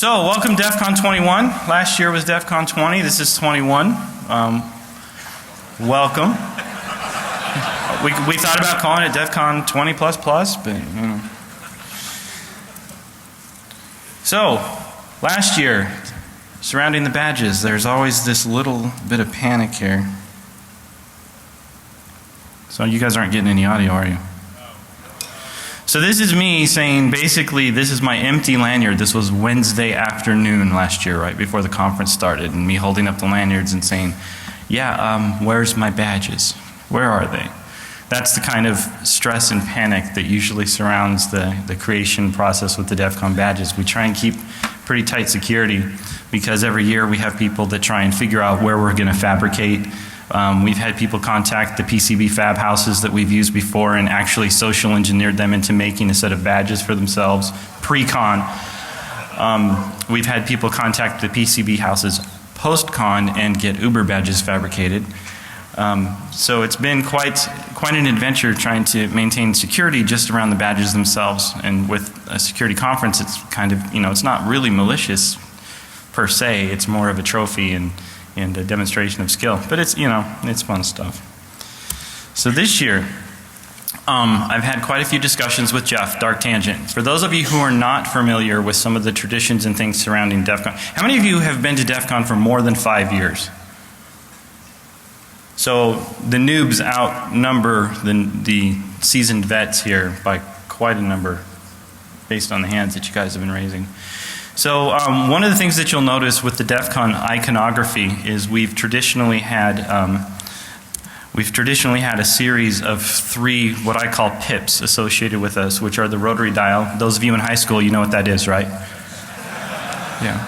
So, welcome DefCon 21. Last year was DefCon 20. This is 21. Welcome. We thought about calling it DefCon 20 plus plus, but you know. So, last year, surrounding the badges, there's always this little bit of panic here. So you guys aren't getting any audio, are you? So this is me saying, basically, this is my empty lanyard. This was Wednesday afternoon last year, right before the conference started, and me holding up the lanyards and saying, yeah, where's my badges? Where are they? That's the kind of stress and panic that usually surrounds the creation process with the DefCon badges. We try and keep pretty tight security because every year we have people that try and figure out where we're going to fabricate. We've had people contact the PCB fab houses that we've used before and actually social engineered them into making a set of badges for themselves pre-con. We've had people contact the PCB houses post-con and get Uber badges fabricated. So it's been quite an adventure trying to maintain security just around the badges themselves. And with a security conference, it's kind of, it's not really malicious per se. It's more of a trophy and a demonstration of skill. But it's, it's fun stuff. So this year, I've had quite a few discussions with Jeff, Dark Tangent. For those of you who are not familiar with some of the traditions and things surrounding DefCon, how many of you have been to DefCon for more than 5 years? So the noobs outnumber the seasoned vets here by quite a number based on the hands that you guys have been raising. So one of the things that you'll notice with the DefCon iconography is we've traditionally had a series of 3 what I call pips associated with us, which are the rotary dial. Those of you in high school, you know what that is, right? Yeah.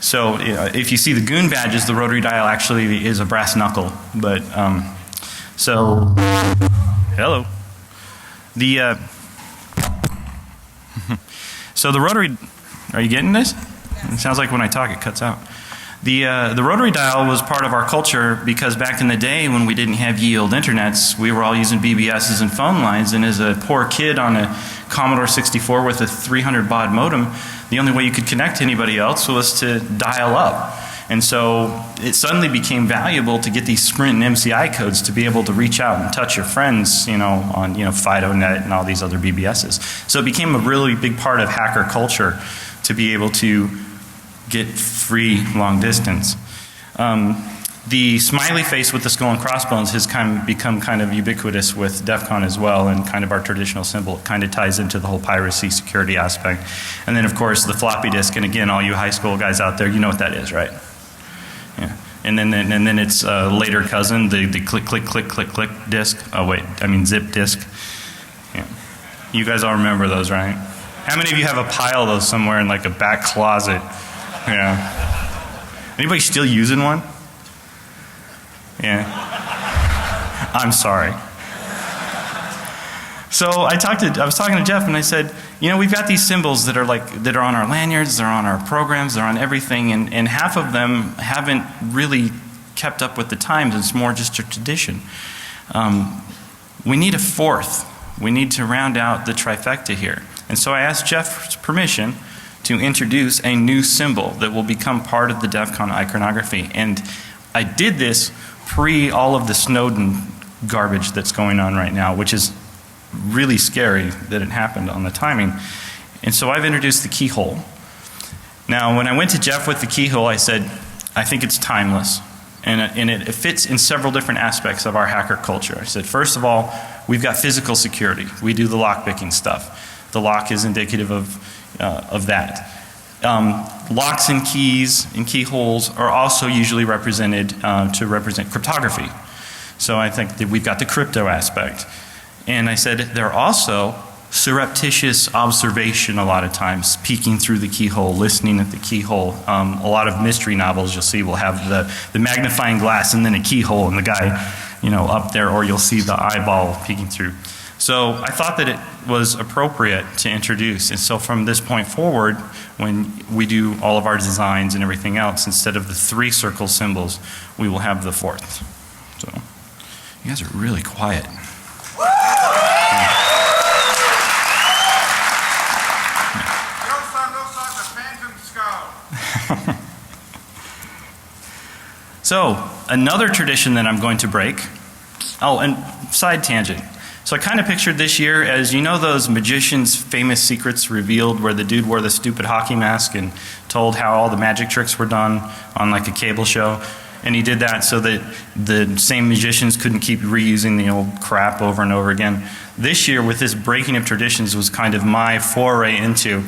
So if you see the goon badges, the rotary dial actually is a brass knuckle. But so hello. So the rotary. Are you getting this? It sounds like when I talk it cuts out. The rotary dial was part of our culture because back in the day when we didn't have ye olde internets, we were all using BBSs and phone lines, and as a poor kid on a Commodore 64 with a 300 baud modem, the only way you could connect to anybody else was to dial up. And so it suddenly became valuable to get these Sprint and MCI codes to be able to reach out and touch your friends, on FidoNet and all these other BBSs. So it became a really big part of hacker culture to be able to get free long distance. The smiley face with the skull and crossbones has become kind of ubiquitous with DefCon as well, and kind of our traditional symbol. It kind of ties into the whole piracy security aspect. And then of course the floppy disk, and again all you high school guys out there, you know what that is, right? Yeah. And then its later cousin, the click click click click click disk. Oh wait, I mean zip disk. Yeah. You guys all remember those, right? How many of you have a pile of those somewhere in like a back closet? Yeah. Anybody still using one? Yeah. I'm sorry. So I was talking to Jeff and I said, we've got these symbols that are on our lanyards, they're on our programs, they're on everything, and half of them haven't really kept up with the times. It's more just a tradition. We need a 4th. We need to round out the trifecta here. And so I asked Jeff's permission to introduce a new symbol that will become part of the DefCon iconography. And I did this pre all of the Snowden garbage that's going on right now, which is really scary that it happened on the timing. And so I've introduced the keyhole. Now when I went to Jeff with the keyhole, I said, I think it's timeless. And it fits in several different aspects of our hacker culture. I said, first of all, we've got physical security. We do the lock picking stuff. The lock is indicative of that. Locks and keys and keyholes are also usually represented to represent cryptography. So I think that we've got the crypto aspect. And I said they're also surreptitious observation a lot of times, peeking through the keyhole, listening at the keyhole. A lot of mystery novels you'll see will have the magnifying glass and then a keyhole and the guy up there, or you'll see the eyeball peeking through. So I thought that it was appropriate to introduce, and so from this point forward, when we do all of our designs and everything else, instead of the 3 circle symbols, we will have the 4th. So you guys are really quiet. So, another tradition that I'm going to break. Oh, and side tangent. So I kind of pictured this year as, you know, those magicians' famous secrets revealed, where the dude wore the stupid hockey mask and told how all the magic tricks were done on like a cable show. And he did that so that the same magicians couldn't keep reusing the old crap over and over again. This year, with this breaking of traditions, was kind of my foray into,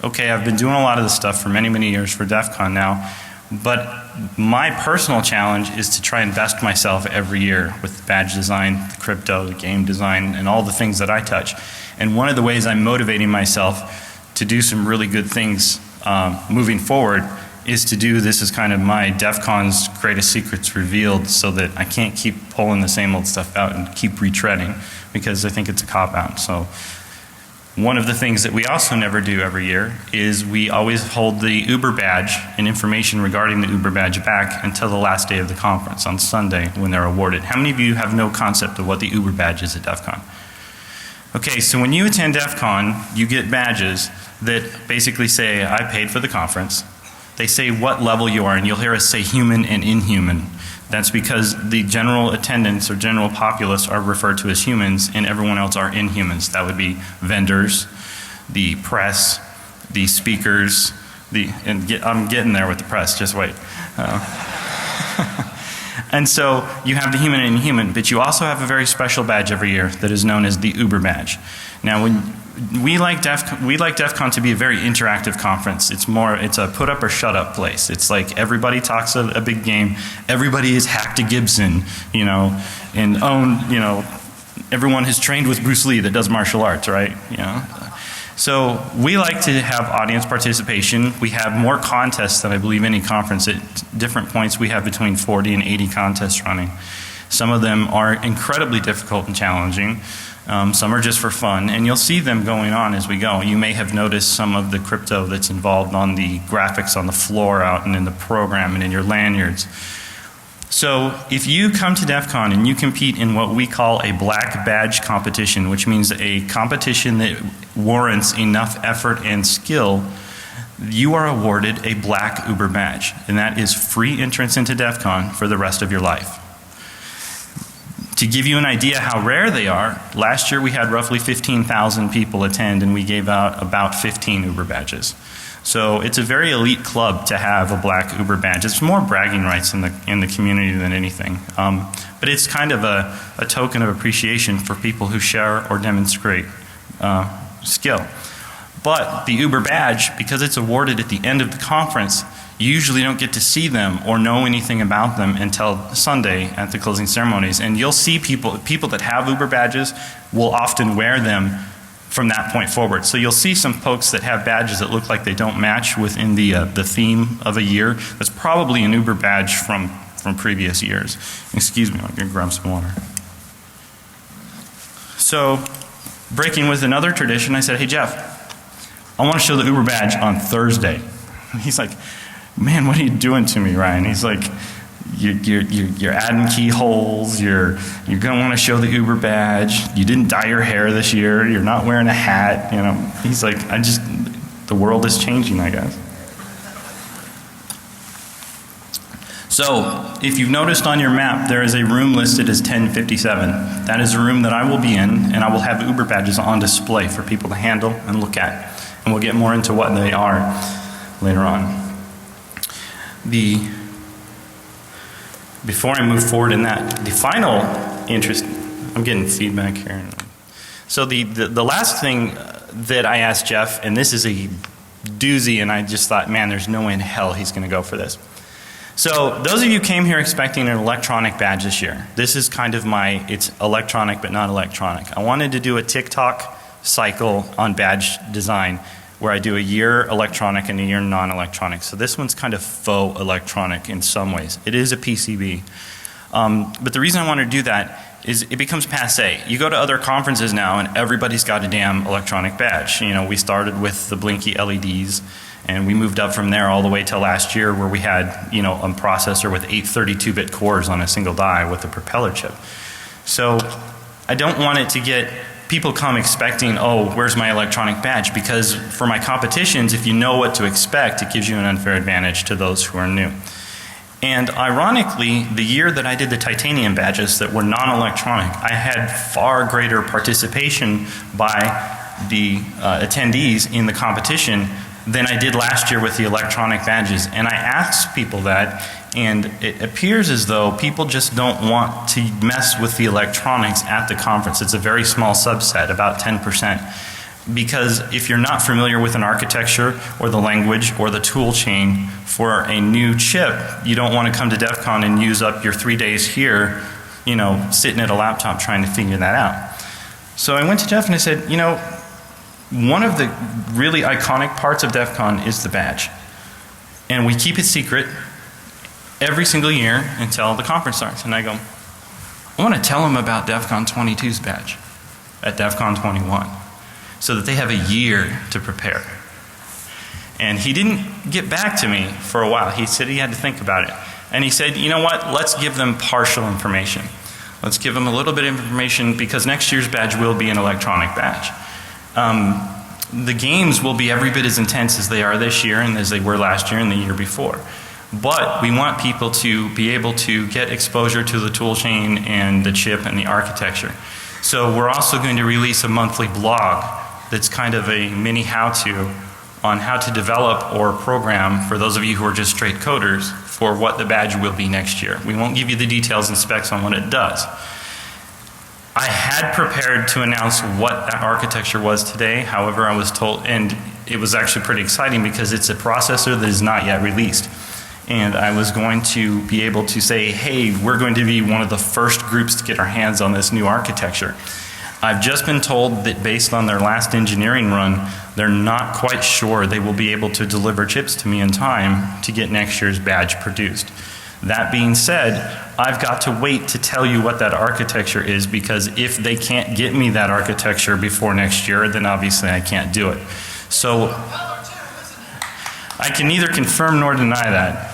okay, I've been doing a lot of this stuff for many, many years for DefCon now, but my personal challenge is to try and best myself every year with the badge design, the crypto, the game design, and all the things that I touch. And one of the ways I'm motivating myself to do some really good things moving forward is to do this as kind of my DefCon's greatest secrets revealed, so that I can't keep pulling the same old stuff out and keep retreading, because I think it's a cop-out. So one of the things that we also never do every year is we always hold the Uber badge and information regarding the Uber badge back until the last day of the conference on Sunday when they're awarded. How many of you have no concept of what the Uber badge is at DefCon? Okay, so when you attend DefCon, you get badges that basically say, I paid for the conference. They say what level you are, and you'll hear us say human and inhuman. That's because the general attendance or general populace are referred to as humans, and everyone else are inhumans. That would be vendors, the press, the speakers, I'm getting there with the press, just wait. And so you have the human and inhuman, but you also have a very special badge every year that is known as the Uber badge. Now, we like DefCon to be a very interactive conference. It's a put up or shut up place. It's like everybody talks a big game. Everybody is hacked to Gibson, you know, and everyone has trained with Bruce Lee that does martial arts, right? You know. So we like to have audience participation. We have more contests than I believe any conference. At different points we have between 40 and 80 contests running. Some of them are incredibly difficult and challenging. Some are just for fun, and you'll see them going on as we go. You may have noticed some of the crypto that's involved on the graphics on the floor out and in the program and in your lanyards. So if you come to DefCon and you compete in what we call a black badge competition, which means a competition that warrants enough effort and skill, you are awarded a black Uber badge, and that is free entrance into DefCon for the rest of your life. To give you an idea how rare they are, last year we had roughly 15,000 people attend, and we gave out about 15 Uber badges. So it's a very elite club to have a black Uber badge. It's more bragging rights in the community than anything. But it's kind of a token of appreciation for people who share or demonstrate skill. But the Uber badge, because it's awarded at the end of the conference, you usually don't get to see them or know anything about them until Sunday at the closing ceremonies. And you'll see people that have Uber badges will often wear them from that point forward. So you'll see some folks that have badges that look like they don't match within the theme of a year. That's probably an Uber badge from previous years. Excuse me, I'm going to grab some water. So, breaking with another tradition, I said, hey Jeff, I want to show the Uber badge on Thursday. He's like, man, what are you doing to me, Ryan? He's like, you're adding keyholes, you're going to want to show the Uber badge, you didn't dye your hair this year, you're not wearing a hat, you know. He's like, the world is changing, I guess. So, if you've noticed on your map, there is a room listed as 1057. That is a room that I will be in, and I will have Uber badges on display for people to handle and look at. And we'll get more into what they are later on. Before I move forward in that, the final interest, I'm getting feedback here. So the last thing that I asked Jeff, and this is a doozy, and I just thought, man, there's no way in hell he's going to go for this. So those of you who came here expecting an electronic badge this year, this is kind of it's electronic but not electronic. I wanted to do a TikTok cycle on badge design where I do a year electronic and a year non-electronic. So this one's kind of faux electronic in some ways. It is a PCB. But the reason I want to do that is it becomes passe. You go to other conferences now and everybody's got a damn electronic badge. You know, we started with the blinky LEDs and we moved up from there all the way till last year where we had, you know, a processor with 8 32-bit cores on a single die with a propeller chip. So I don't want it to get people come expecting, oh, where's my electronic badge? Because for my competitions, if you know what to expect, it gives you an unfair advantage to those who are new. And ironically, the year that I did the titanium badges that were non-electronic, I had far greater participation by the attendees in the competition than I did last year with the electronic badges. And I asked people that, and it appears as though people just don't want to mess with the electronics at the conference. It's a very small subset, about 10%. Because if you're not familiar with an architecture or the language or the tool chain for a new chip, you don't want to come to DefCon and use up your 3 days here, you know, sitting at a laptop trying to figure that out. So I went to Jeff and I said, you know, one of the really iconic parts of DefCon is the badge. And we keep it secret every single year until the conference starts. And I go, I want to tell them about DefCon 22's badge at DefCon 21 so that they have a year to prepare. And he didn't get back to me for a while. He said he had to think about it. And he said, you know what, let's give them partial information. Let's give them a little bit of information because next year's badge will be an electronic badge. The games will be every bit as intense as they are this year and as they were last year and the year before. But we want people to be able to get exposure to the tool chain and the chip and the architecture. So we're also going to release a monthly blog that's kind of a mini how-to on how to develop or program for those of you who are just straight coders for what the badge will be next year. We won't give you the details and specs on what it does. I had prepared to announce what that architecture was today, however I was told, and it was actually pretty exciting because it's a processor that is not yet released. And I was going to be able to say, hey, we're going to be one of the first groups to get our hands on this new architecture. I've just been told that based on their last engineering run, they're not quite sure they will be able to deliver chips to me in time to get next year's badge produced. That being said, I've got to wait to tell you what that architecture is because if they can't get me that architecture before next year, then obviously I can't do it. So I can neither confirm nor deny that.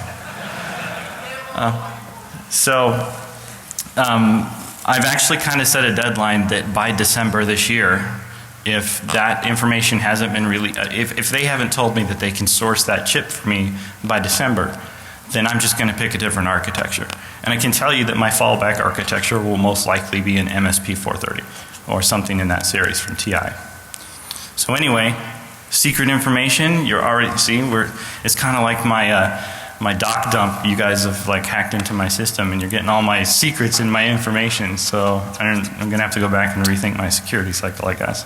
I've actually kind of set a deadline that by December this year, if that information hasn't been really, if they haven't told me that they can source that chip for me by December, then I'm just going to pick a different architecture. And I can tell you that my fallback architecture will most likely be an MSP 430 or something in that series from TI. So anyway, secret information, you're already, see, it's kind of like my doc dump. You guys have like hacked into my system and you're getting all my secrets and my information. So I'm going to have to go back and rethink my security cycle, I guess.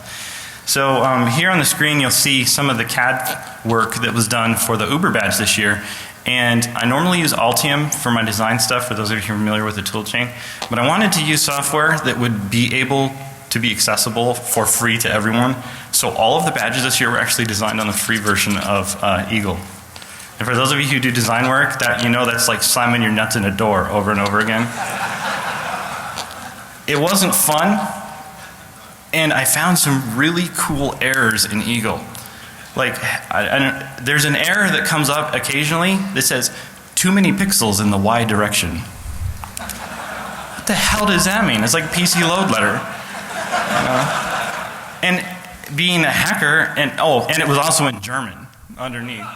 So here on the screen you'll see some of the CAD work that was done for the Uber badge this year. And I normally use Altium for my design stuff, for those of you who are familiar with the tool chain. But I wanted to use software that would be able to be accessible for free to everyone. So all of the badges this year were actually designed on the free version of Eagle. And for those of you who do design work, that you know that's like slamming your nuts in a door over and over again. It wasn't fun, and I found some really cool errors in Eagle. Like, there's an error that comes up occasionally that says, too many pixels in the Y direction. What the hell does that mean? It's like PC load letter. And being a hacker, and it was also in German underneath.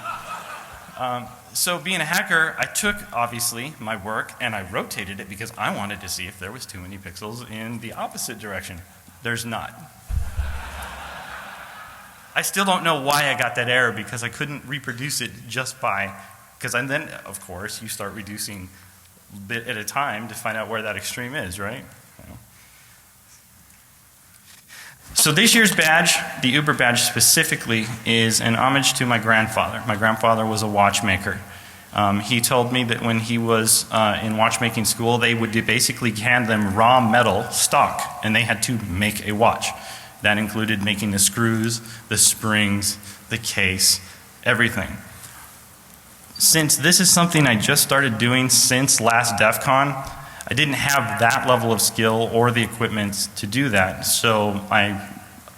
So being a hacker, I took, obviously, my work and I rotated it because I wanted to see if there was too many pixels in the opposite direction. There's not. I still don't know why I got that error because I couldn't reproduce it just by, because then, of course, you start reducing a bit at a time to find out where that extreme is, right? So this year's badge, the Uber badge specifically, is an homage to my grandfather. My grandfather was a watchmaker. He told me that when he was in watchmaking school, they would basically hand them raw metal stock, and they had to make a watch. That included making the screws, the springs, the case, everything. Since this is something I just started doing since last DefCon, I didn't have that level of skill or the equipment to do that, so I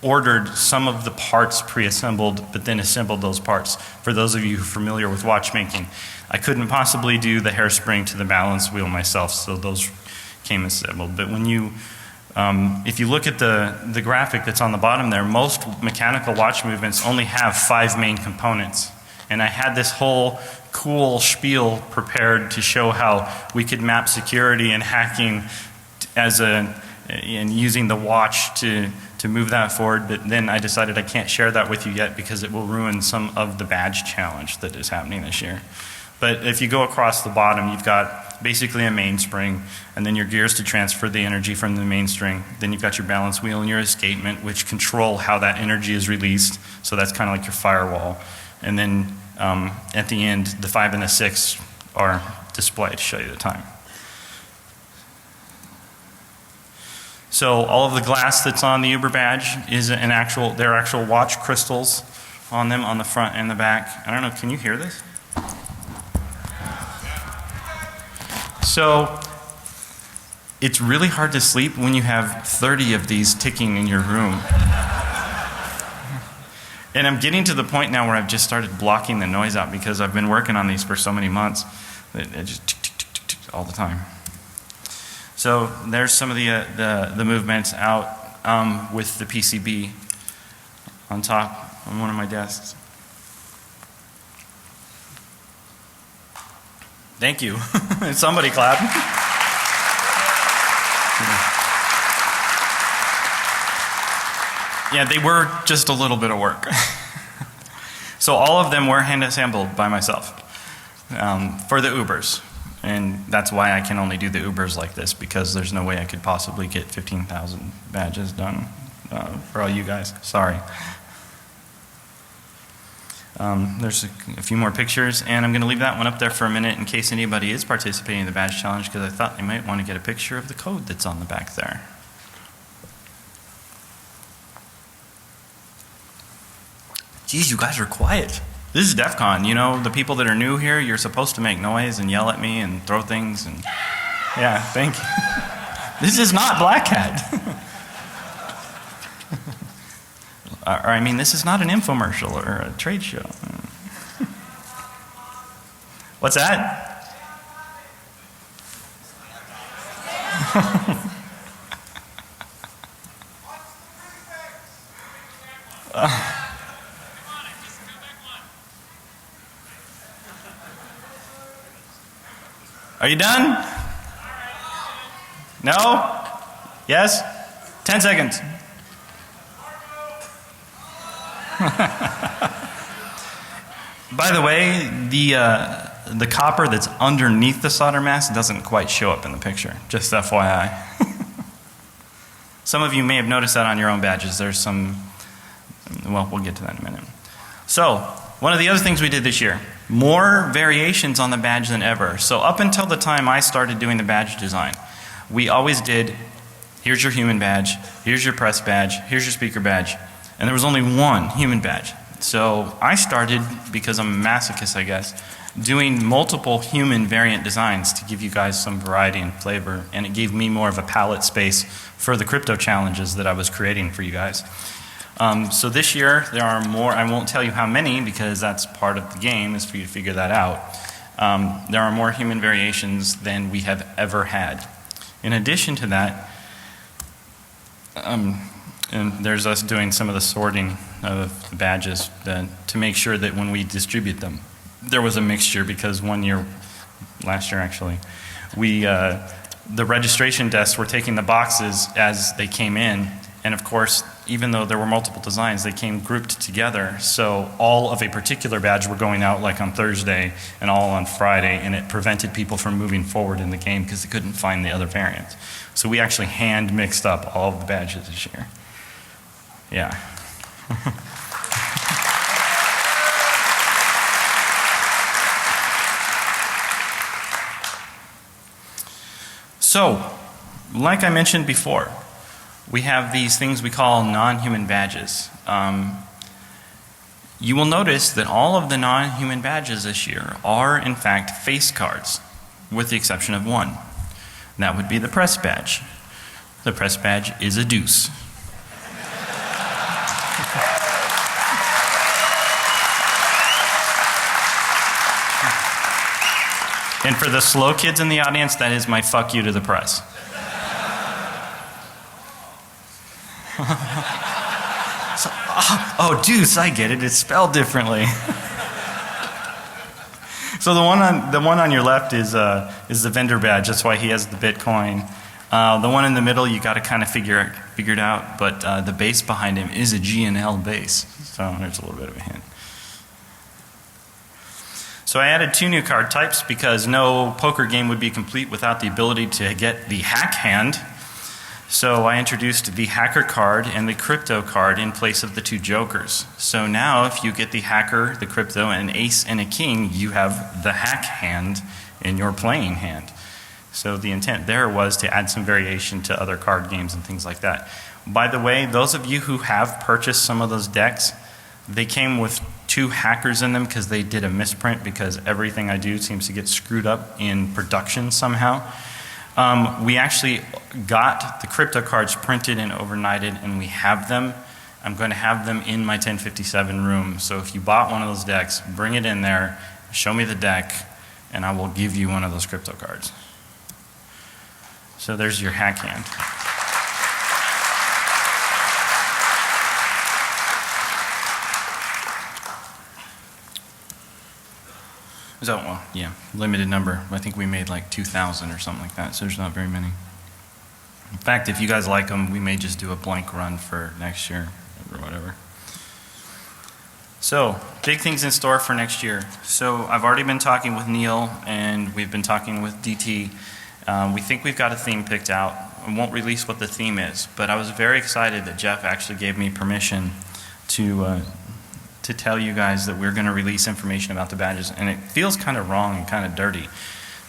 ordered some of the parts pre-assembled, but then assembled those parts. For those of you who are familiar with watchmaking, I couldn't possibly do the hairspring to the balance wheel myself, so those came assembled. But when you If you look at the graphic that's on the bottom there, most mechanical watch movements only have 5 main components. And I had this whole cool spiel prepared to show how we could map security and hacking and using the watch to move that forward, but then I decided I can't share that with you yet because it will ruin some of the badge challenge that is happening this year. But if you go across the bottom, you've got basically a mainspring, and then your gears to transfer the energy from the mainspring. Then you've got your balance wheel and your escapement, which control how that energy is released. So that's kind of like your firewall. And then at the end, the 5 and the 6 are displayed to show you the time. So all of the glass that's on the Uber badge is they're actual watch crystals on them on the front and the back. I don't know, can you hear this? So it's really hard to sleep when you have 30 of these ticking in your room. And I'm getting to the point now where I've just started blocking the noise out because I've been working on these for so many months that it just tick, tick, tick, tick, tick all the time. So there's some of the movements out with the PCB on top on one of my desks. Thank you. Somebody clap. Yeah, they were just a little bit of work. So all of them were hand assembled by myself for the Ubers. And that's why I can only do the Ubers like this, because there's no way I could possibly get 15,000 badges done for all you guys. Sorry. There's a few more pictures, and I'm going to leave that one up there for a minute in case anybody is participating in the badge challenge, because I thought they might want to get a picture of the code that's on the back there. Geez, you guys are quiet. This is DefCon, you know, the people that are new here, you're supposed to make noise and yell at me and throw things and, yeah, thank you. This is not Black Hat. Or I mean, this is not an infomercial or a trade show. What's that? Are you done? No? Yes? 10 seconds. By the way, the copper that's underneath the solder mask doesn't quite show up in the picture, just FYI. Some of you may have noticed that on your own badges. There's some, well, we'll get to that in a minute. So, one of the other things we did this year, more variations on the badge than ever. So up until the time I started doing the badge design, we always did, here's your human badge, here's your press badge, here's your speaker badge, and there was only one human badge. So I started, because I'm a masochist I guess, doing multiple human variant designs to give you guys some variety and flavor, and it gave me more of a palette space for the crypto challenges that I was creating for you guys. So this year there are more, I won't tell you how many because that's part of the game, is for you to figure that out. There are more human variations than we have ever had. In addition to that, and there's us doing some of the sorting of the badges to make sure that when we distribute them, there was a mixture, because one year, last year actually, the registration desks were taking the boxes as they came in, and of course, even though there were multiple designs, they came grouped together. So all of a particular badge were going out like on Thursday and all on Friday, and it prevented people from moving forward in the game because they couldn't find the other variants. So we actually hand mixed up all of the badges this year. Yeah. So, like I mentioned before, we have these things we call non-human badges. You will notice that all of the non-human badges this year are in fact face cards, with the exception of one. That would be the press badge. The press badge is a deuce. And for the slow kids in the audience, that is my fuck you to the press. So, oh, deuce, I get it. It's spelled differently. So the one on your left is the vendor badge. That's why he has the Bitcoin. The one in the middle, you got to kind of figure it out. But the base behind him is a G&L base. So there's a little bit of a hint. So I added 2 new card types because no poker game would be complete without the ability to get the hack hand. So I introduced the hacker card and the crypto card in place of the 2 jokers. So now if you get the hacker, the crypto, an ace and a king, you have the hack hand in your playing hand. So the intent there was to add some variation to other card games and things like that. By the way, those of you who have purchased some of those decks, they came with 2 hackers in them because they did a misprint, because everything I do seems to get screwed up in production somehow. We actually got the crypto cards printed and overnighted, and we have them. I'm going to have them in my 1057 room. So if you bought one of those decks, bring it in there, show me the deck, and I will give you one of those crypto cards. So there's your hack hand. So, well, yeah, limited number. I think we made like 2,000 or something like that, so there's not very many. In fact, if you guys like them, we may just do a blank run for next year or whatever. So, big things in store for next year. So, I've already been talking with Neil, and we've been talking with DT. We think we've got a theme picked out. I won't release what the theme is, but I was very excited that Jeff actually gave me permission to tell you guys that we're going to release information about the badges. And it feels kind of wrong and kind of dirty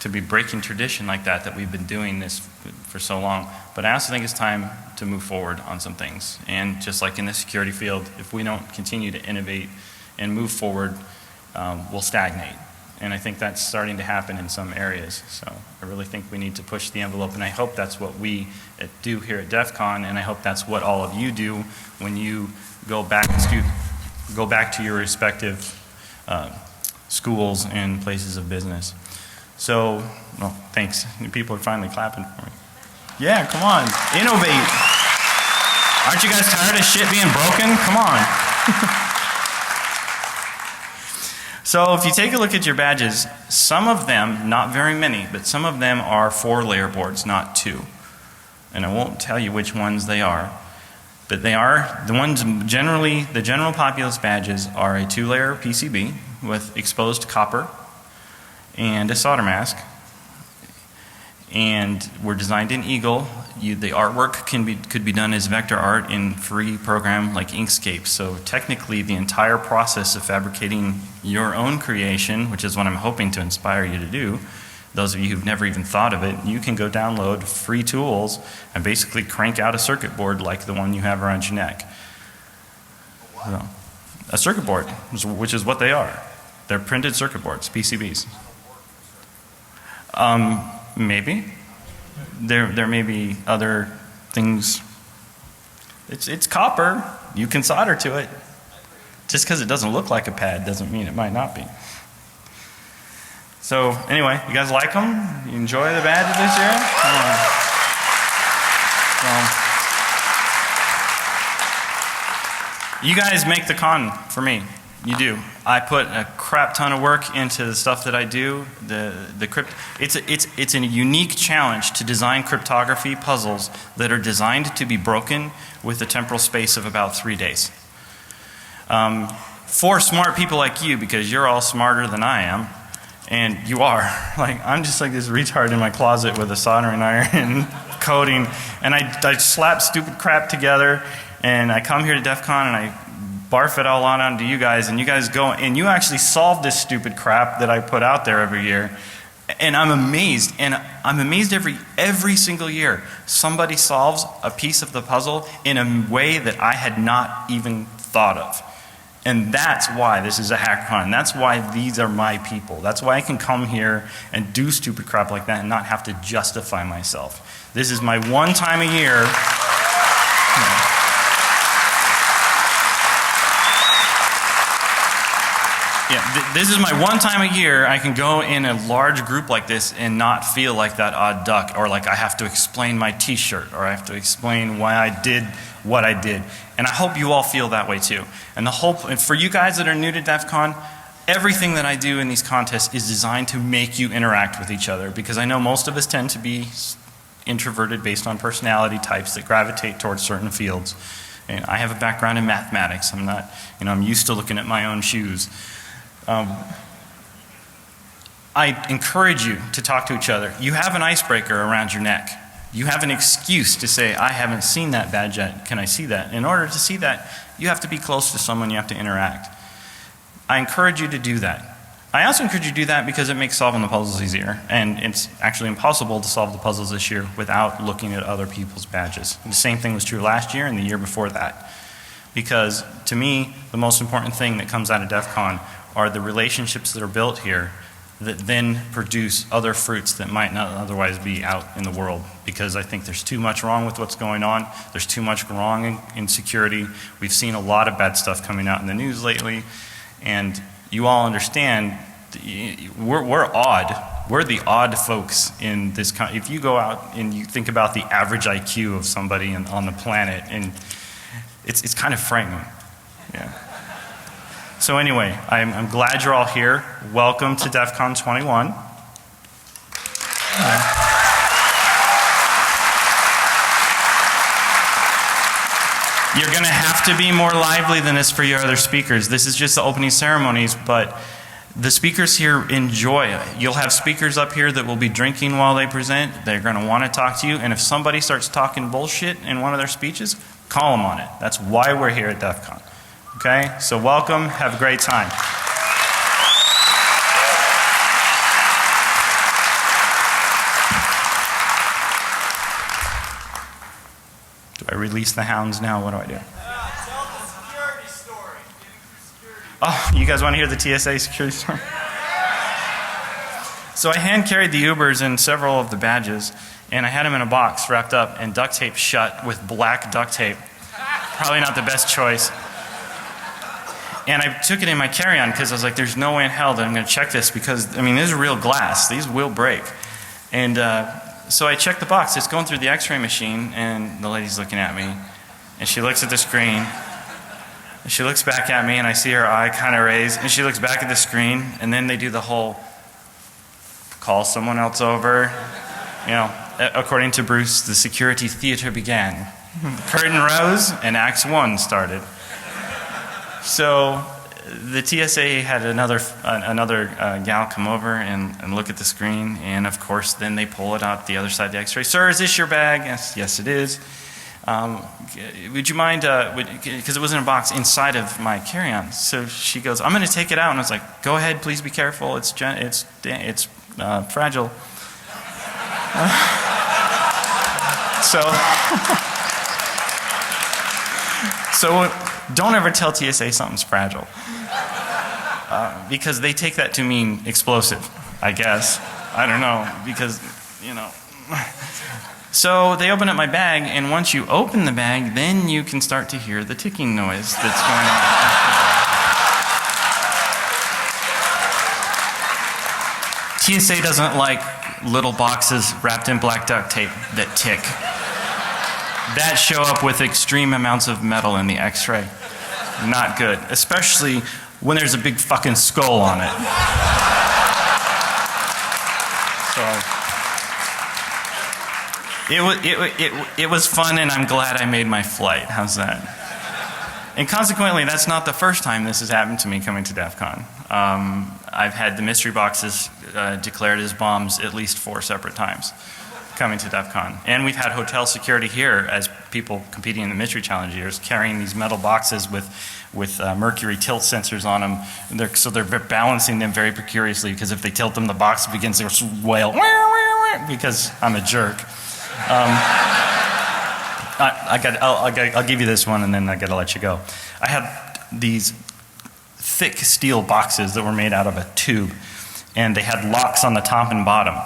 to be breaking tradition like that we've been doing this for so long. But I also think it's time to move forward on some things. And just like in the security field, if we don't continue to innovate and move forward, we'll stagnate. And I think that's starting to happen in some areas. So I really think we need to push the envelope, and I hope that's what we do here at DefCon, and I hope that's what all of you do when you go back to your respective schools and places of business. So, well, thanks. People are finally clapping for me. Yeah, come on, innovate. Aren't you guys tired of shit being broken? Come on. So if you take a look at your badges, some of them, not very many, but some of them are 4-layer boards, not 2. And I won't tell you which ones they are. But they are, the ones generally, the general populace badges are a 2-layer PCB with exposed copper and a solder mask. And were designed in Eagle. The artwork could be done as vector art in free program like Inkscape. So technically the entire process of fabricating your own creation, which is what I'm hoping to inspire you to do, those of you who've never even thought of it, you can go download free tools and basically crank out a circuit board like the one you have around your neck. So, a circuit board, which is what they are. They're printed circuit boards, PCBs. Maybe. There may be other things. It's copper. You can solder to it. Just because it doesn't look like a pad doesn't mean it might not be. So anyway, you guys like them? You enjoy the badges this year? You guys make the con for me. You do. I put a crap ton of work into the stuff that I do. It's a unique challenge to design cryptography puzzles that are designed to be broken with a temporal space of about 3 days. For smart people like you, because you're all smarter than I am, and you are. Like, I'm just like this retard in my closet with a soldering iron and coding, and I slap stupid crap together, and I come here to DefCon and I barf it all on onto you guys, and you guys go and you actually solve this stupid crap that I put out there every year. And I'm amazed, every single year somebody solves a piece of the puzzle in a way that I had not even thought of. And that's why this is a hackathon. That's why these are my people. That's why I can come here and do stupid crap like that and not have to justify myself. This is my one time a year. Yeah, this is my one time a year I can go in a large group like this and not feel like that odd duck, or like I have to explain my t-shirt, or I have to explain why I did what I did. And I hope you all feel that way too. And for you guys that are new to DefCon, everything that I do in these contests is designed to make you interact with each other, because I know most of us tend to be introverted based on personality types that gravitate towards certain fields. And I have a background in mathematics. I'm not, I'm used to looking at my own shoes. I encourage you to talk to each other. You have an icebreaker around your neck. You have an excuse to say, I haven't seen that badge yet, can I see that? In order to see that, you have to be close to someone, you have to interact. I encourage you to do that. I also encourage you to do that because it makes solving the puzzles easier, and it's actually impossible to solve the puzzles this year without looking at other people's badges. The same thing was true last year and the year before that. Because to me, the most important thing that comes out of DefCon are the relationships that are built here that then produce other fruits that might not otherwise be out in the world. Because I think there's too much wrong with what's going on. There's too much wrong in security. We've seen a lot of bad stuff coming out in the news lately. And you all understand, we're odd. We're the odd folks in this. If you go out and you think about the average IQ of somebody on the planet, and it's kind of frightening. Yeah. So anyway, I'm glad you're all here. Welcome to DefCon 21. You're going to have to be more lively than this for your other speakers. This is just the opening ceremonies, but the speakers here enjoy it. You'll have speakers up here that will be drinking while they present. They're going to want to talk to you, and if somebody starts talking bullshit in one of their speeches, call them on it. That's why we're here at DefCon. Okay? So welcome. Have a great time. Do I release the hounds now? What do I do? Tell the security story. Oh, you guys want to hear the TSA security story? So I hand carried the Ubers and several of the badges, and I had them in a box wrapped up and duct taped shut with black duct tape. Probably not the best choice. And I took it in my carry-on because I was like, there's no way in hell that I'm going to check this, because, I mean, this is real glass. These will break. And so I checked the box. It's going through the x-ray machine, and the lady's looking at me. And she looks at the screen. And she looks back at me, and I see her eye kind of raise. And she looks back at the screen, and then they do the whole call someone else over. You know, according to Bruce, the security theater began. Curtain rose, and Act 1 started. So the TSA had another gal come over and look at the screen, and of course then they pull it out the other side of the x-ray. Sir, is this your bag? Yes, it is. Would you mind, because it was in a box inside of my carry-on. So she goes, I'm going to take it out. And I was like, go ahead, please be careful. It's fragile. So don't ever tell TSA something's fragile. Because they take that to mean explosive, I guess. I don't know, because, you know. So they open up my bag, and once you open the bag, then you can start to hear the ticking noise that's going on. TSA doesn't like little boxes wrapped in black duct tape that tick. That show up with extreme amounts of metal in the x-ray. Not good, especially when there's a big fucking skull on it. So it was fun, and I'm glad I made my flight. How's that? And consequently, that's not the first time this has happened to me coming to DefCon. I've had the mystery boxes declared as bombs at least 4 separate times coming to DefCon. And we've had hotel security here as people competing in the mystery challenge years carrying these metal boxes with mercury tilt sensors on them. So they're balancing them very precariously, because if they tilt them, the box begins to wail because I'm a jerk. I'll give you this one, and then I gotta let you go. I had these thick steel boxes that were made out of a tube, and they had locks on the top and bottom.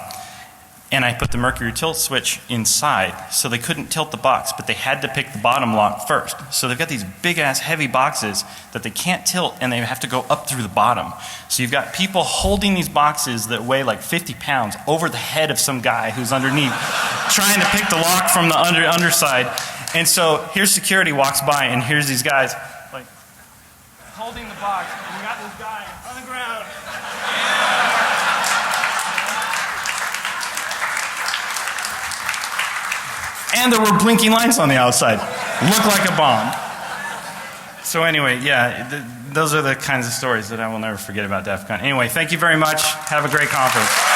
and I put the mercury tilt switch inside, so they couldn't tilt the box, but they had to pick the bottom lock first. So they've got these big ass heavy boxes that they can't tilt, and they have to go up through the bottom. So you've got people holding these boxes that weigh like 50 pounds over the head of some guy who's underneath, trying to pick the lock from the underside. And so here's security walks by, and here's these guys like holding the box, and you got this guy on the ground. And there were blinking lights on the outside. Looked like a bomb. So anyway, yeah, those are the kinds of stories that I will never forget about DefCon. Anyway, thank you very much. Have a great conference.